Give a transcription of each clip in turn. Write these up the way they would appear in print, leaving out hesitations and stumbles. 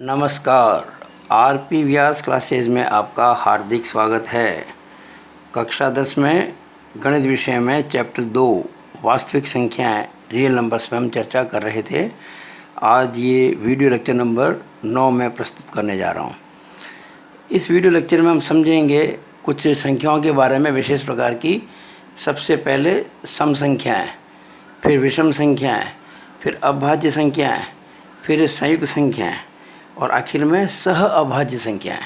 नमस्कार। आरपी व्यास क्लासेज में आपका हार्दिक स्वागत है। कक्षा 10 में गणित विषय में चैप्टर 2 वास्तविक संख्याएं रियल नंबर्स पर हम चर्चा कर रहे थे। आज ये वीडियो लेक्चर नंबर 9 में प्रस्तुत करने जा रहा हूँ। इस वीडियो लेक्चर में हम समझेंगे कुछ संख्याओं के बारे में विशेष प्रकार की। सबसे पहले सम संख्याएँ, फिर विषम संख्याएँ, फिर अभाज्य संख्याएँ, फिर संयुक्त संख्याएँ और आखिर में सह अभाज्य संख्याएँ।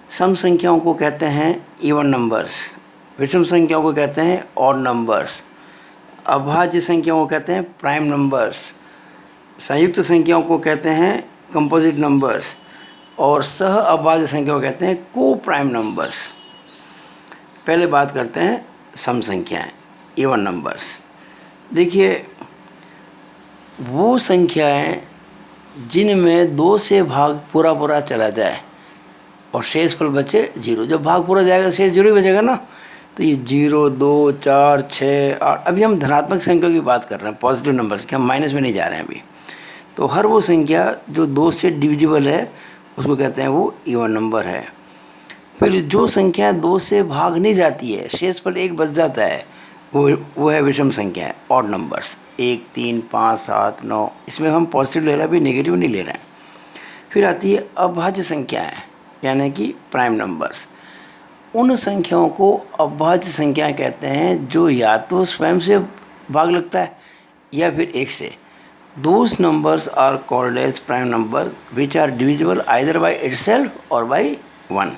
सम संख्याओं को कहते हैं इवन नंबर्स, विषम संख्याओं को कहते हैं ऑड नंबर्स, अभाज्य संख्याओं को कहते हैं प्राइम नंबर्स, संयुक्त संख्याओं को कहते हैं कंपोजिट नंबर्स और सह अभाज्य संख्याओं को कहते हैं को प्राइम नंबर्स। पहले बात करते हैं सम संख्याएँ, इवन नंबर्स। देखिए, वो संख्याएँ जिनमें 2 से भाग पूरा चला जाए और शेषफल बचे 0। जब भाग पूरा जाएगा तो शेष 0 ही बचेगा ना। तो ये 0, 2, 4, 6, 8, अभी हम धनात्मक संख्या की बात कर रहे हैं, पॉजिटिव नंबर्स की, हम माइनस में नहीं जा रहे हैं अभी। तो हर वो संख्या जो 2 से डिविजिबल है उसको कहते हैं वो इवन नंबर है। फिर जो संख्या 2 से भाग नहीं जाती है, शेषफल 1 बच जाता है, वो है विषम संख्या है, ऑड नंबर्स। 1, 3, 5, 7, 9, इसमें हम पॉजिटिव ले रहे हैं, अभी नेगेटिव नहीं ले रहे हैं। फिर आती है अभाज्य संख्याएँ, यानी कि प्राइम नंबर्स। उन संख्याओं को अभाज्य संख्याएँ कहते हैं जो या तो स्वयं से भाग लगता है या फिर 1 से। Those numbers are called as prime number which are divisible either by itself और बाई 1।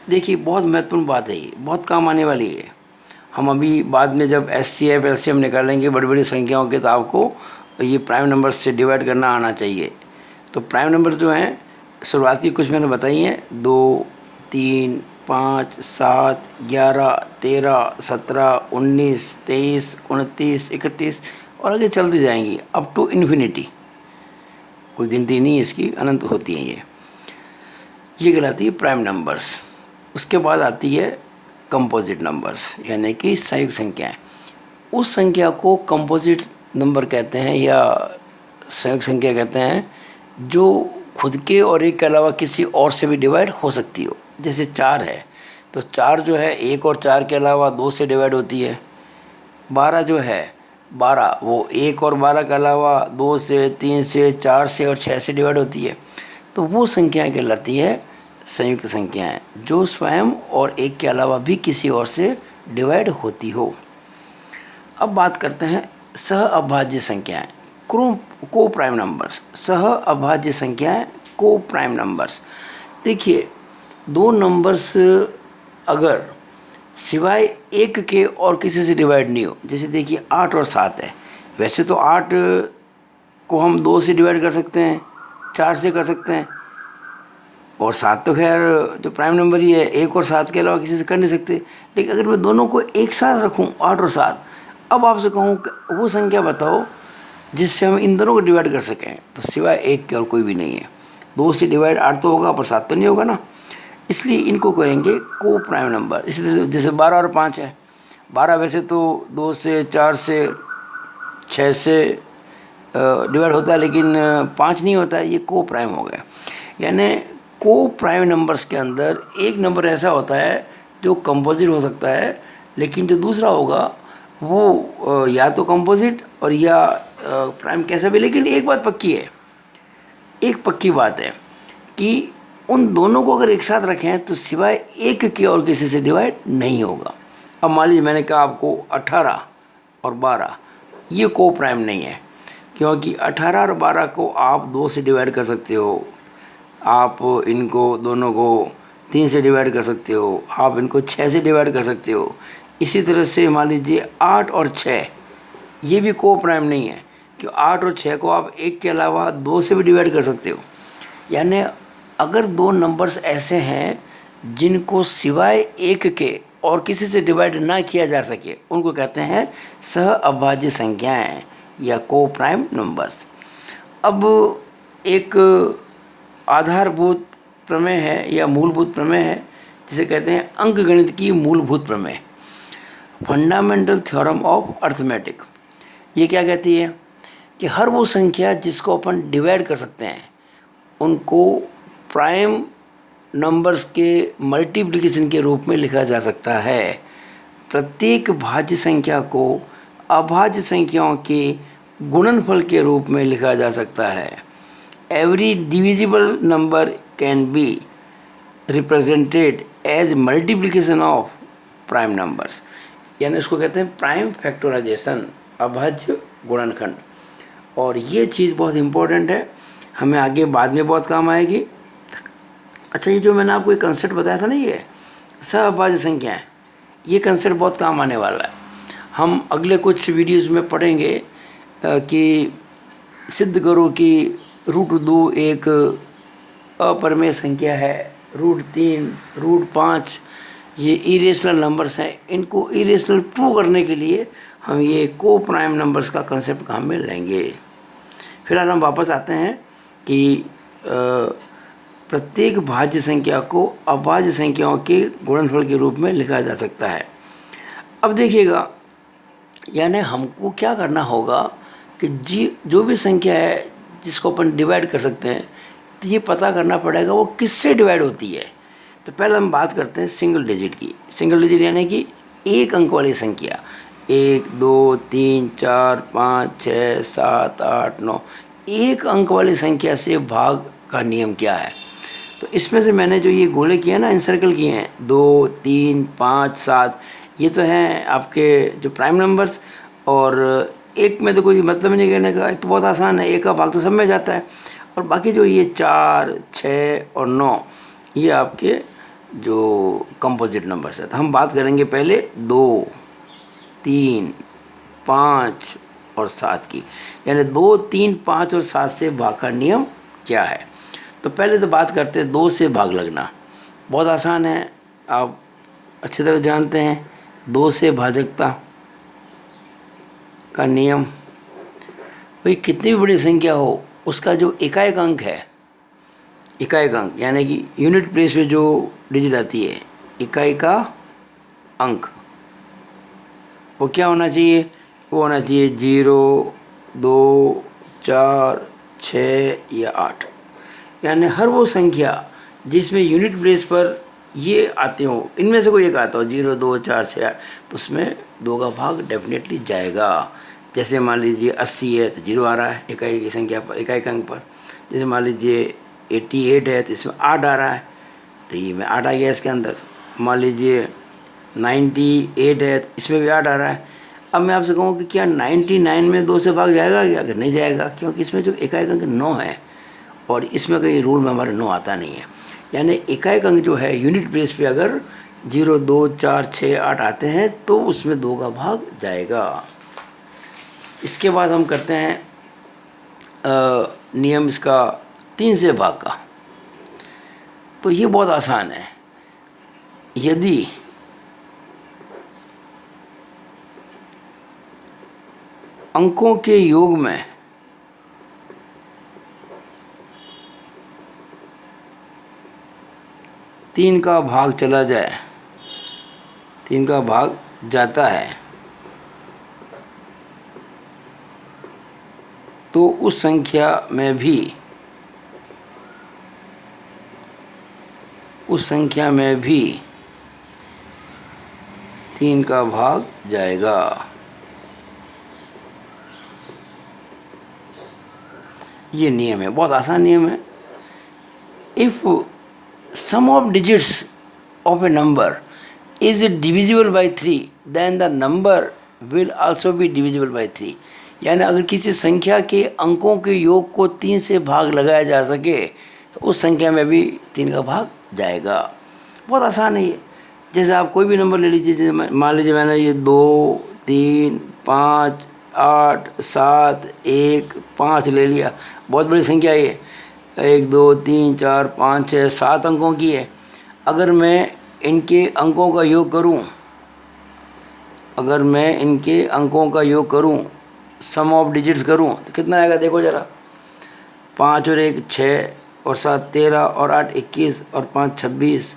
देखिए, बहुत महत्वपूर्ण बात है, ये बहुत काम आने वाली है। हम अभी बाद में जब एचसीएफ एलसीएम निकालेंगे बड़ी बड़ी संख्याओं के, तो आपको ये प्राइम नंबर से डिवाइड करना आना चाहिए। तो प्राइम नंबर जो हैं शुरुआती कुछ मैंने बताई हैं, 2, 3, 5, 7, 11, 13, 17, 19, 23, 29, 31 और आगे चलती जाएंगी अप टू इन्फिनिटी। कोई गिनती नहीं है इसकी, अनंत होती हैं ये कहलाती है प्राइम नंबर्स। उसके बाद आती है कंपोजिट नंबर्स, यानी कि संयुक्त संख्याएँ। उस संख्या को कंपोजिट नंबर कहते हैं या संयुक्त संख्या कहते हैं जो खुद के और एक के अलावा किसी और से भी डिवाइड हो सकती हो। जैसे 4 है, तो 4 जो है 1 और 4 के अलावा 2 से डिवाइड होती है। 12 जो है, 12 वो 1 और 12 के अलावा 2 से, 3 से, 4 से और 6 से डिवाइड होती है। तो वो संख्याएँ कहलाती है संयुक्त संख्याएँ जो स्वयं और एक के अलावा भी किसी और से डिवाइड होती हो। अब बात करते हैं सह अभाज्य संख्याएँ, को प्राइम नंबर्स। सह अभाज्य संख्याएँ, को प्राइम नंबर्स। देखिए, 2 नंबर्स अगर सिवाय 1 के और किसी से डिवाइड नहीं हो, जैसे देखिए 8 और 7 है। वैसे तो 8 को हम 2 से डिवाइड कर सकते हैं, 4 से कर सकते हैं, और 7 तो खैर जो प्राइम नंबर ही है, 1 और 7 के अलावा किसी से कर नहीं सकते। लेकिन अगर मैं दोनों को एक साथ रखूं, 8 और 7, अब आपसे कहूँ वो संख्या बताओ जिससे हम इन दोनों को डिवाइड कर सकें, तो सिवाय 1 के और कोई भी नहीं है। 2 से डिवाइड 8 तो होगा पर 7 तो नहीं होगा ना, इसलिए इनको करेंगे को प्राइम नंबर। इसी तरह जैसे 12 और 5 है। 12 वैसे तो 2 से, 4 से, 6 से डिवाइड होता है, लेकिन 5 नहीं होता है, ये को प्राइम हो गया। यानी को प्राइम नंबर्स के अंदर एक नंबर ऐसा होता है जो कंपोजिट हो सकता है, लेकिन जो दूसरा होगा वो या तो कंपोजिट और या प्राइम, कैसा भी। लेकिन एक बात पक्की है, एक पक्की बात है कि उन दोनों को अगर एक साथ रखें तो सिवाय 1 के और किसी से डिवाइड नहीं होगा। अब मान लीजिए मैंने कहा आपको 18 और 12, ये को प्राइम नहीं है, क्योंकि 18 और 12 को आप 2 से डिवाइड कर सकते हो, आप इनको दोनों को 3 से डिवाइड कर सकते हो, आप इनको 6 से डिवाइड कर सकते हो। इसी तरह से मान लीजिए 8 और 6, ये भी को प्राइम नहीं है, कि 8 और 6 को आप 1 के अलावा 2 से भी डिवाइड कर सकते हो। यानी अगर 2 नंबर्स ऐसे हैं जिनको सिवाय 1 के और किसी से डिवाइड ना किया जा सके, उनको कहते हैं सह अभाज्य संख्याएँ या को प्राइम नंबर्स। अब एक आधारभूत प्रमेय है या मूलभूत प्रमेय है, जिसे कहते हैं अंकगणित की मूलभूत प्रमेय, फंडामेंटल थ्योरम ऑफ अर्थमेटिक। ये क्या कहती है कि हर वो संख्या जिसको अपन डिवाइड कर सकते हैं उनको प्राइम नंबर्स के मल्टीप्लिकेशन के रूप में लिखा जा सकता है। प्रत्येक भाज्य संख्या को अभाज्य संख्याओं के गुणनफल के रूप में लिखा जा सकता है। Every divisible number can be represented as multiplication of prime numbers, यानी इसको कहते हैं प्राइम फैक्टराइजेशन, अभाज्य गुणनखंड। और ये चीज़ बहुत इम्पोर्टेंट है, हमें आगे बाद में बहुत काम आएगी। अच्छा, ये जो मैंने आपको एक कंसेप्ट बताया था ना, ये सहअभाज्य संख्याएं, ये कंसेप्ट बहुत काम आने वाला है। हम अगले कुछ वीडियोस में पढ़ेंगे कि सिद्ध करो कि √2 एक अपरिमेय संख्या है, √3, √5 ये इरेशनल नंबर्स हैं। इनको इरेशनल प्रूव करने के लिए हम ये को प्राइम नंबर्स का कंसेप्ट काम में लेंगे। फिलहाल हम वापस आते हैं कि प्रत्येक भाज्य संख्या को अभाज्य संख्याओं के गुणनफल के रूप में लिखा जा सकता है। अब देखिएगा, यानी हमको क्या करना होगा कि जो भी संख्या है जिसको अपन डिवाइड कर सकते हैं, तो ये पता करना पड़ेगा वो किससे डिवाइड होती है। तो पहले हम बात करते हैं सिंगल डिजिट की। सिंगल डिजिट यानी कि एक अंक वाली संख्या, 1, 2, 3, 4, 5, 6, 7, 8, 9, एक अंक वाली संख्या से भाग का नियम क्या है। तो इसमें से मैंने जो ये गोले किए हैं ना, इनसर्कल किए हैं, 2, 3, 5, 7, ये तो हैं आपके जो प्राइम नंबर्स। और एक में तो कोई मतलब नहीं कहने का, एक तो बहुत आसान है, एक का भाग तो सब में जाता है। और बाकी जो ये 4, 6 और 9 ये आपके जो कंपोजिट नंबर्स है। तो हम बात करेंगे पहले 2, 3, 5 और 7 की, यानी 2, 3, 5 और 7 से भाग का नियम क्या है। तो पहले तो बात करते हैं 2 से भाग लगना। बहुत आसान है, आप अच्छी तरह जानते हैं 2 से भाजकता का नियम। भाई कितनी भी बड़ी संख्या हो, उसका जो इकाई अंक है, इकाई अंक यानी कि यूनिट प्लेस पे जो डिजिट आती है, इकाई का अंक, वो क्या होना चाहिए, वो होना चाहिए 0, 2, 4, 6 या 8। यानी हर वो संख्या जिसमें यूनिट प्लेस पर ये आते हो, इनमें से कोई एक आता हो 0, 2, 4, 6, 8, तो उसमें 2 का भाग डेफिनेटली जाएगा। जैसे मान लीजिए 80 है तो 0 आ रहा है इकाई की संख्या पर, इकाई अंक पर। जैसे मान लीजिए 88 है तो इसमें 8 आ रहा है, तो ये में 8 आ गया इसके अंदर। मान लीजिए 98 है तो इसमें भी 8 आ रहा है। अब मैं आपसे कहूँ कि क्या 99 में 2 से भाग जाएगा क्या, अगर नहीं जाएगा, क्योंकि इसमें जो इकाई अंक 9 है और इसमें कहीं रूल में हमारे 9 आता नहीं है। यानी इकाई अंक जो है यूनिट प्लेस पे अगर 0, 2, 4, 6, 8 आते हैं तो उसमें 2 का भाग जाएगा। इसके बाद हम करते हैं नियम इसका 3 से भाग का। तो ये बहुत आसान है। यदि अंकों के योग में तीन का भाग चला जाए, 3 का भाग जाता है, तो उस संख्या में भी 3 का भाग जाएगा। ये नियम है, बहुत आसान नियम है। If sum of digits of a number is divisible by 3 then the number will also be divisible by 3। यानी अगर किसी संख्या के अंकों के योग को 3 से भाग लगाया जा सके तो उस संख्या में भी 3 का भाग जाएगा। बहुत आसान है ये। जैसे आप कोई भी नंबर ले लीजिए, जैसे मान लीजिए मैंने ये 2, 3, 5, 8, 7, 1, 5 ले लिया। बहुत बड़ी संख्या ये, 1, 2, 3, 4, 5, 6, 7 अंकों की है। अगर मैं इनके अंकों का योग करूं, सम ऑफ डिजिट्स करूं, तो कितना आएगा देखो ज़रा। 5 और 1 6 और 7 13 और 8 21 और 5 26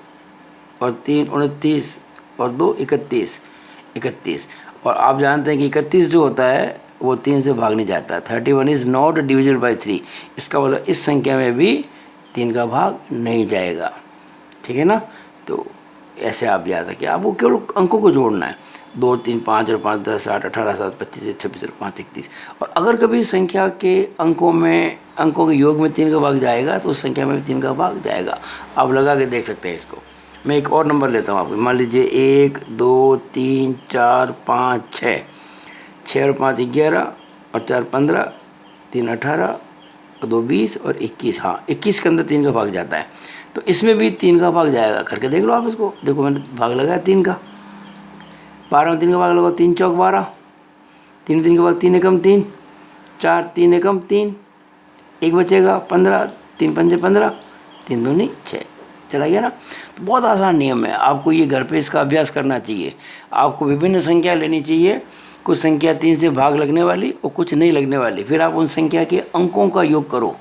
और 3 29 और 2 31। और आप जानते हैं कि 31 जो होता है वो 3 से भाग नहीं जाता। 31 इज़ नॉट डिविजिबल बाई 3। इसका मतलब इस संख्या में भी 3 का भाग नहीं जाएगा। ठीक है ना। तो ऐसे आप याद रखिए, आपको केवल अंकों को जोड़ना है। 2, 3, 5 और 5 10 8 18 7 25 26 और 5 31। और अगर कभी संख्या के अंकों के योग में 3 का भाग जाएगा तो उस संख्या में भी 3 का भाग जाएगा। आप लगा के देख सकते हैं इसको। मैं एक और नंबर लेता हूँ आपको, मान लीजिए 1 2 3 4 5 6, 6 और 5 11 और 4 15, 3 18 और 2 20 और 21। हाँ, 21 के अंदर 3 का भाग जाता है, तो इसमें भी 3 का भाग जाएगा। करके देख लो आप इसको। देखो मैंने भाग लगाया 3 का। 12 में 3 का भाग लगाओ, 3 चौक 12, 3 3 के बाद 3 एकम 3, 4 3 एकम 3, 1 बचेगा 15, 3 पंजे 15, 3 दूनी 6। चला गया ना। तो बहुत आसान नियम है, आपको ये घर पे इसका अभ्यास करना चाहिए। आपको विभिन्न संख्या लेनी चाहिए, कुछ संख्या 3 से भाग लगने वाली और कुछ नहीं लगने वाली। फिर आप उन संख्या के अंकों का योग करो,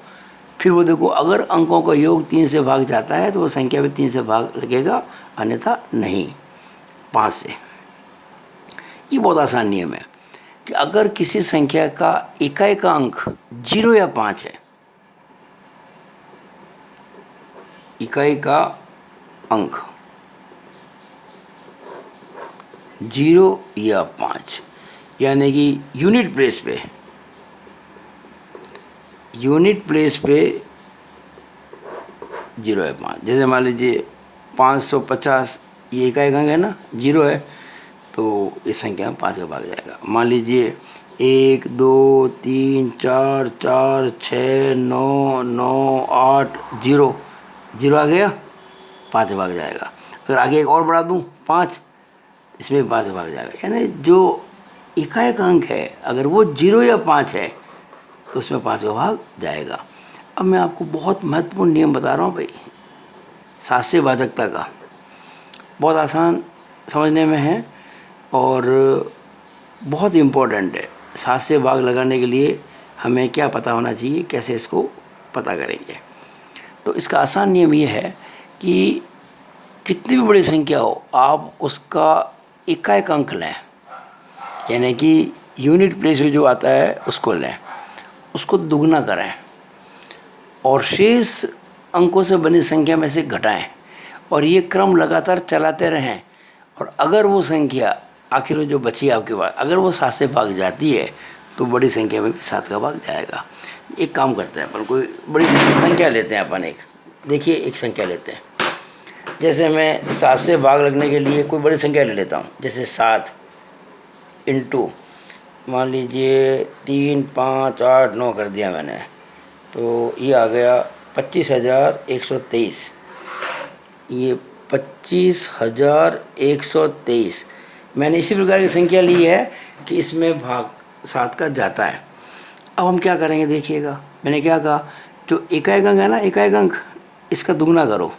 फिर वो देखो अगर अंकों का योग 3 से भाग जाता है तो वो संख्या भी 3 से भाग लगेगा, अन्यथा नहीं 5 से। ये बहुत आसान नियम है कि अगर किसी संख्या का इकाई का अंक 0 या 5 है, इकाई का अंक 0 या 5, यानी कि यूनिट प्लेस पे 0 या 5। जैसे मान लीजिए 550, ये इकाई का अंक है ना, 0 है, तो इस संख्या में 5 का भाग जाएगा। मान लीजिए 1 2 3 4 4 6 9 9 8 0, 0 आ गया, 5 का भाग जाएगा। अगर आगे एक और बढ़ा दूँ 5, इसमें 5 का भाग जाएगा। यानी जो इकाई का अंक है अगर वो 0 या 5 है तो उसमें 5 का भाग जाएगा। अब मैं आपको बहुत महत्वपूर्ण नियम बता रहा हूँ भाई, शास्त्रीय भाजकता का। बहुत आसान समझने में है और बहुत इम्पोर्टेंट है। शास्त्रीय भाग लगाने के लिए हमें क्या पता होना चाहिए, कैसे इसको पता करेंगे। तो इसका आसान नियम ये है कि कितनी भी बड़ी संख्या हो, आप उसका इकाई का अंक लें, यानी कि यूनिट प्लेस में जो आता है उसको लें, उसको दुगना करें और शेष अंकों से बनी संख्या में से घटाएं, और ये क्रम लगातार चलाते रहें। और अगर वो संख्या आखिर में जो बची आपके पास, अगर वो 7 से भाग जाती है तो बड़ी संख्या में भी 7 का भाग जाएगा। एक काम करते हैं अपन, कोई बड़ी संख्या लेते हैं अपन। एक देखिए, एक संख्या लेते हैं। जैसे मैं 7 से भाग लगने के लिए कोई बड़ी संख्या ले लेता हूँ, जैसे 7 इंटू मान लीजिए 3 5 8 9 कर दिया मैंने, तो ये आ गया 25,123। ये 25,123 मैंने इसी प्रकार की संख्या ली है कि इसमें भाग 7 का जाता है। अब हम क्या करेंगे, देखिएगा मैंने क्या कहा, जो इकाई अंक है ना, इकाई अंक, इसका दुगना करो।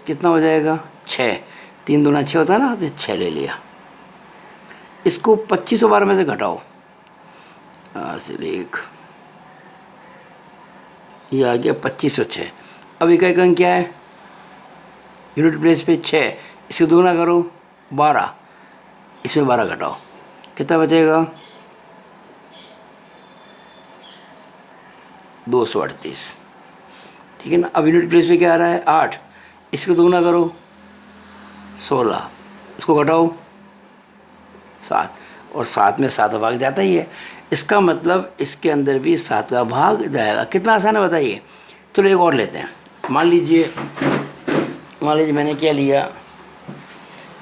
कितना हो जाएगा, 6। 3 दूना 6 होता है ना, तो 6 ले लिया। इसको 2512 में से घटाओ, एक ये आ गया 2506। अब इकाई अंक क्या है, यूनिट प्लेस पे 6, इसको दुगना करो 12, इसमें 12 घटाओ, कितना बचेगा, 238। ठीक है ना। अब यूनिट प्लेस पे क्या आ रहा है, 8, इसको दुगना करो 16, इसको घटाओ 7, और 7 में 7 भाग जाता ही है। इसका मतलब इसके अंदर भी 7 का भाग जाएगा। कितना आसान है बताइए। चलो एक और लेते हैं। मान लीजिए मैंने क्या लिया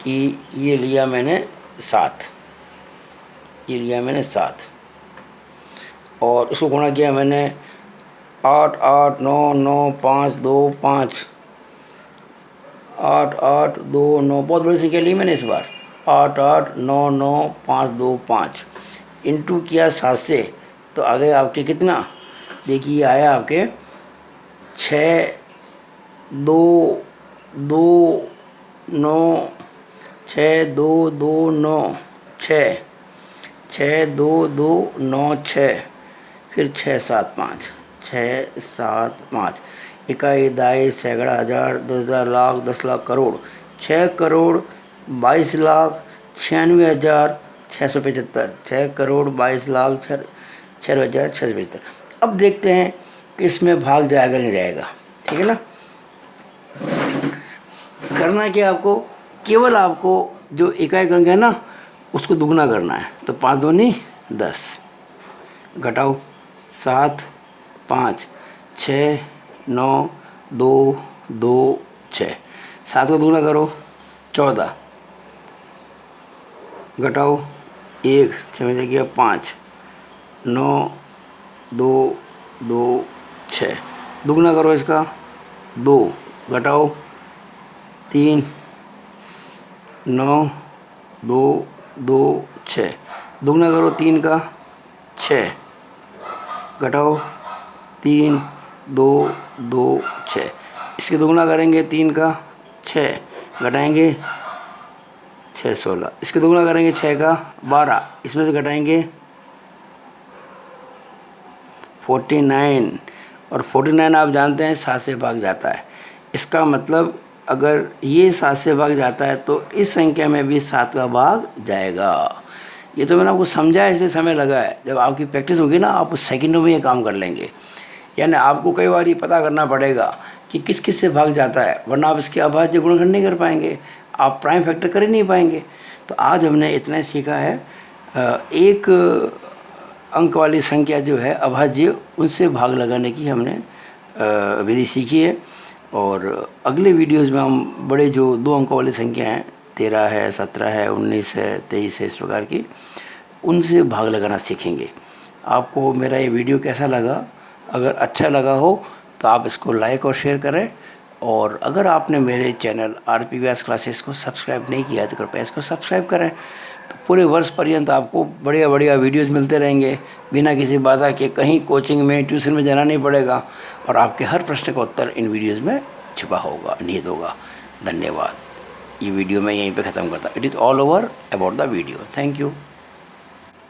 कि ये लिया मैंने 7, ये लिया मैंने 7 और उसको गुणा किया मैंने 8 8 9 9 5 2 5, 8 8 2 9, बहुत बड़ी संख्या ली मैंने इस बार। 8 8 9 9 5 2 5 इंटू किया 7 से, तो आ गए आपके कितना, देखिए आया आपके 6 2 2 9 6 2 2 9 6 6 2 2 9 6, फिर 6 7 5 6 7 5, इकाई दाई सैकड़ा हज़ार 10,000 लाख 10 लाख करोड़ 6 करोड़ 22 लाख 96,675 6 करोड़ 22 लाख 96,675। अब देखते हैं कि इसमें भाग जाएगा नहीं जाएगा। ठीक है ना। करना क्या आपको, केवल आपको जो इकाई अंक है ना उसको दुगना करना है। तो 5 दूनी 10, घटाओ 7 5 6 9 2 2 6, 7 को दुगना करो 14, घटाओ 1 6 में से किया 5 9 2 2 6, दुगना करो इसका 2, घटाओ 3 9 2 2 6, दुगना करो 3 का 6, घटाओ 3 2 2 6, इसके दुगना करेंगे 3 का 6, घटाएंगे 6 16, इसके दुगना करेंगे 6 का 12, इसमें से घटाएंगे 49, और 49 आप जानते हैं 7 से भाग जाता है। इसका मतलब अगर ये 7 से भाग जाता है तो इस संख्या में भी 7 का भाग जाएगा। ये तो मैंने आपको समझाया इसलिए समय लगा है। जब आपकी प्रैक्टिस होगी ना आप सेकंडों में ये काम कर लेंगे। यानी आपको कई बार ये पता करना पड़ेगा कि किस किस से भाग जाता है, वरना आप इसके अभाज्य गुणनखंड नहीं कर पाएंगे, आप प्राइम फैक्टर कर ही नहीं पाएंगे। तो आज हमने इतना सीखा है, एक अंक वाली संख्या जो है अभाज्य, उनसे भाग लगाने की हमने विधि सीखी है। और अगले वीडियोज़ में हम बड़े जो 2 अंकों वाली संख्या हैं 13 है 17 है 19 है 23 है, इस प्रकार की उनसे भाग लगाना सीखेंगे। आपको मेरा ये वीडियो कैसा लगा? अगर अच्छा लगा हो तो आप इसको लाइक और शेयर करें, और अगर आपने मेरे चैनल आरपी व्यास क्लासेस को सब्सक्राइब नहीं किया तो कृपया इसको सब्सक्राइब करें। तो पूरे वर्ष पर्यंत आपको बढ़िया बढ़िया वीडियोज़ मिलते रहेंगे बिना किसी बाधा के। कहीं कोचिंग में ट्यूशन में जाना नहीं पड़ेगा, और आपके हर प्रश्न का उत्तर इन वीडियोज़ में छुपा होगा, निहित होगा। धन्यवाद। ये वीडियो मैं यहीं पे ख़त्म करता हूँ। It is all over about the video. Thank you.